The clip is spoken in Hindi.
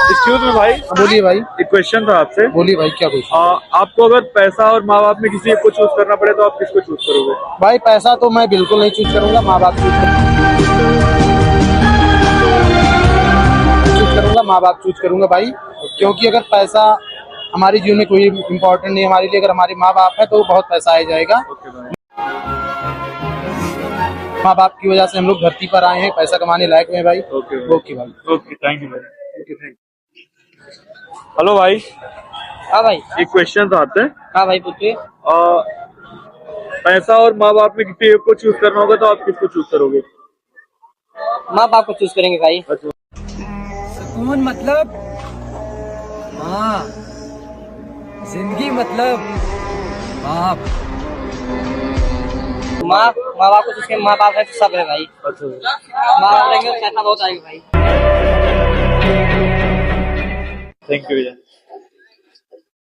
एक्सक्यूज मी भाई, बोलिए भाई। एक क्वेश्चन था आपसे। बोलिए भाई, क्या कुछ। आपको अगर पैसा और माँ बाप में किसी एक को चूज करना पड़े तो आप किसको चूज करोगे? भाई पैसा तो मैं बिल्कुल नहीं चूज करूंगा, माँ बाप चूज करूंगा, माँ बाप चूज करूंगा भाई। क्योंकि अगर पैसा हमारी जीवन में कोई इम्पोर्टेंट नहीं है हमारे लिए, अगर हमारे माँ बाप है तो बहुत पैसा आ जाएगा। ओके भाई। माँ बाप की वजह से हम लोग धरती पर आए हैं, पैसा कमाने लायक में भाई। ओके ओके भाई। ओके, थैंक यू भाई। Okay, thank you. हेलो भाई, हाँ भाई। एक क्वेश्चन था आपसे। हाँ भाई, पूछिए। पैसा और माँ बाप में किसी एक को चूज करना होगा तो आप किसको चूज करोगे? माँ बाप को चूज करेंगे भाई। सुकून मतलब माँ, जिंदगी मतलब बाप। माँ बाप को चूज करेंगे, माँ बाप है तो सब है भाई। माँ बाप रहेंगे तो पैसा बहुत आएगा भाई। थैंक यू भैया।